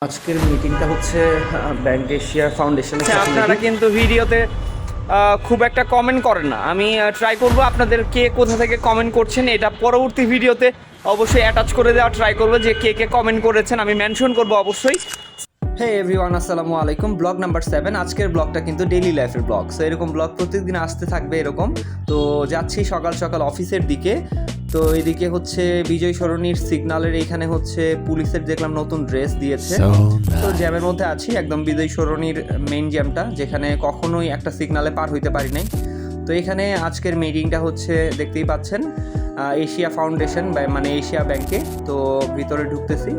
আজকের মিটিংটা হচ্ছে ব্যাংক এশিয়া ফাউন্ডেশনের সাথে আপনারা কিন্তু ভিডিওতে খুব একটা কমেন্ট করেন না। আমি ট্রাই করব আপনাদের কে কোথা থেকে কমেন্ট করছেন এটা পরবর্তী ভিডিওতে অবশ্যই অ্যাটাচ করে দেওয়া ট্রাই করব, যে কে কে কমেন্ট করেছেন আমি মেনশন করব অবশ্যই। হে এভরিওয়ান, আসসালামু আলাইকুম। Blog number 7। আজকের ব্লগটা কিন্তু ডেইলি লাইফের ব্লগ। সো এরকম ব্লগ প্রত্যেকদিন আসতে থাকবে এরকম। তো যাচ্ছি সকাল সকাল অফিসের দিকে। তো এদিকে হচ্ছে বিজয় সরণির সিগন্যালের এইখানে হচ্ছে পুলিশের দেখলাম নতুন ড্রেস দিয়েছে। তো জ্যামের মধ্যে আছি একদম বিজয় সরণির মেইন জ্যামটা, যেখানে কখনোই একটা সিগনালে পার হইতে পারি নাই। তো এখানে আজকের মিটিংটা হচ্ছে দেখতেই পাচ্ছেন এশিয়া ফাউন্ডেশন মানে এশিয়া ব্যাংকে। তো ভিতরে ঢুকতেছি।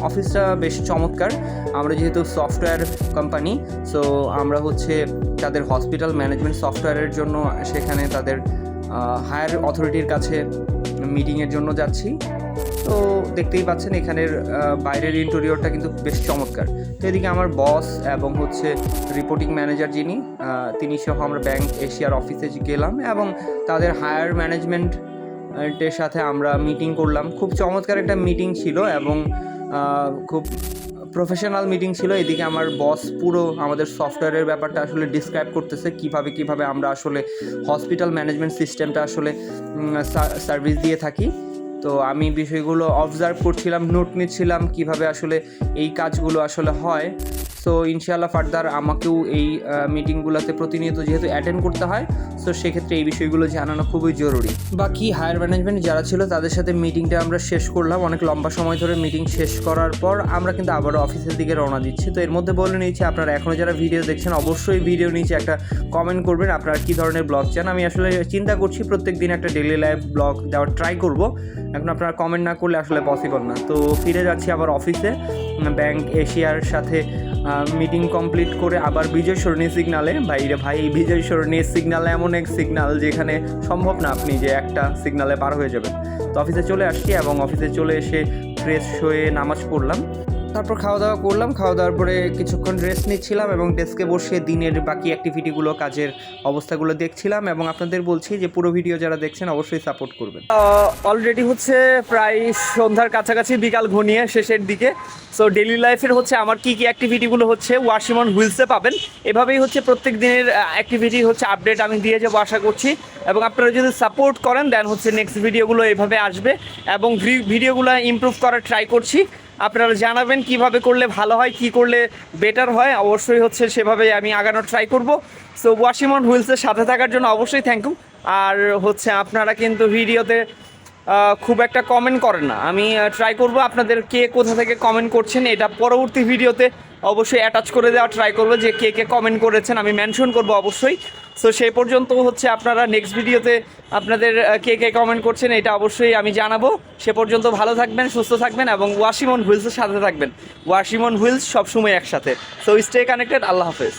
অফিসটা বেশ চমৎকার। আমরা যেহেতু সফটওয়্যার কোম্পানি, সো আমরা হচ্ছে তাদের হসপিটাল ম্যানেজমেন্ট সফটওয়্যারের জন্য সেখানে তাদের হায়ার অথরিটির কাছে মিটিংয়ের জন্য যাচ্ছি। তো দেখতেই পাচ্ছেন এখানের বাইরের ইন্টেরিয়রটা কিন্তু বেশ চমৎকার। তো এদিকে আমার বস এবং হচ্ছে রিপোর্টিং ম্যানেজার যিনি তিনি সহ আমরা ব্যাংক এশিয়ার অফিসে গেলাম এবং তাদের হায়ার ম্যানেজমেন্টের সাথে আমরা মিটিং করলাম। খুব চমৎকার একটা মিটিং ছিল এবং খুব প্রফেশনাল মিটিং ছিল। এদিকে আমার বস পুরো আমাদের সফটওয়্যারের ব্যাপারটা আসলে ডিসক্রাইব করতেছে কিভাবে আমরা আসলে হসপিটাল ম্যানেজমেন্ট সিস্টেমটা আসলে সার্ভিস দিয়ে থাকি। তো আমি বিষয়গুলো অবজার্ভ করছিলাম, নোট নিচ্ছিলাম কিভাবে আসলে এই কাজগুলো আসলে হয়। সো ইনশাআল্লাহ ফার্দার আমাকেও এই মিটিংগুলোতে প্রতিনিয়ত যেহেতু অ্যাটেন্ড করতে হয়, সো সেক্ষেত্রে এই বিষয়গুলো জানানো খুবই জরুরি। বাকি হায়ার ম্যানেজমেন্ট যারা ছিল তাদের সাথে মিটিংটা আমরা শেষ করলাম। অনেক লম্বা সময় ধরে মিটিং শেষ করার পর আমরা কিন্তু আবারও অফিসের দিকে রওনা দিচ্ছি। তো এর মধ্যে বলে নিয়েছি, আপনারা এখনও যারা ভিডিও দেখছেন অবশ্যই ভিডিও নিচে একটা কমেন্ট করবেন আপনারা কী ধরনের ব্লগ চান। আমি আসলে চিন্তা করছি প্রত্যেক দিন একটা ডেইলি লাইফ ব্লগ দেওয়ার ট্রাই করব। এখন আপনারা কমেন্ট না করলে আসলে পসিবল না। তো ফিরে যাচ্ছি আবার অফিসে। ব্যাংক এশিয়ার সাথে মিটিং কমপ্লিট করে আবার বিজয় সরণি সিগনালে। ভাই এই বিজয় সরণি সিগনালে এমন এক সিগনাল যেখানে সম্ভব না আপনি যে একটা সিগনালে পার হয়ে যাবেন। তো অফিসে চলে আসছি এবং অফিসে চলে এসে ফ্রেশ হয়ে নামাজ পড়লাম, তারপর খাওয়া দাওয়া করলাম। খাওয়া দাওয়ার পরে কিছুক্ষণ রেস্ট নিচ্ছিলাম এবং ডেস্কে বসে দিনের বাকি অ্যাক্টিভিটিগুলো, কাজের অবস্থাগুলো দেখছিলাম এবং আপনাদের বলছি যে পুরো ভিডিও যারা দেখছেন অবশ্যই সাপোর্ট করবেন। অলরেডি হচ্ছে প্রায় সন্ধ্যার কাছাকাছি, বিকাল ঘনিয়ে শেষের দিকে। সো ডেইলি লাইফের হচ্ছে আমার কী অ্যাক্টিভিটিগুলো হচ্ছে ওয়াশিং অন হুইলসে পাবেন। এভাবেই হচ্ছে প্রত্যেক দিনের অ্যাক্টিভিটি হচ্ছে আপডেট আমি দিয়ে যাবো আশা করছি। এবং আপনারা যদি সাপোর্ট করেন দেন হচ্ছে নেক্সট ভিডিওগুলো এভাবে আসবে এবং ভিডিওগুলো ইমপ্রুভ করার ট্রাই করছি। আপনারা জানাবেন কিভাবে করলে ভালো হয়, কি করলে বেটার হয়, অবশ্যই হচ্ছে সেভাবে আমি আগানোর ট্রাই করব। সো ওয়াশিং অন হুইলসের সাথে থাকার জন্য অবশ্যই থ্যাংক ইউ। আর হচ্ছে আপনারা কিন্তু ভিডিওতে খুব একটা কমেন্ট করেন না। আমি ট্রাই করব আপনাদের কে কোথা থেকে কমেন্ট করছেন এটা পরবর্তী ভিডিওতে অবশ্যই অ্যাটাচ করে দেওয়া ট্রাই করব, যে কে কে কমেন্ট করেছেন আমি মেনশন করব অবশ্যই। সো সেই পর্যন্ত হচ্ছে আপনারা নেক্সট ভিডিওতে আপনাদের কে কে কমেন্ট করছেন এটা অবশ্যই আমি জানাবো। সে পর্যন্ত ভালো থাকবেন, সুস্থ থাকবেন এবং ওয়াশিং অন হুইলসের সাথে থাকবেন। ওয়াশিং অন হুইলস সবসময় একসাথে। So stay connected. আল্লাহ হাফেজ।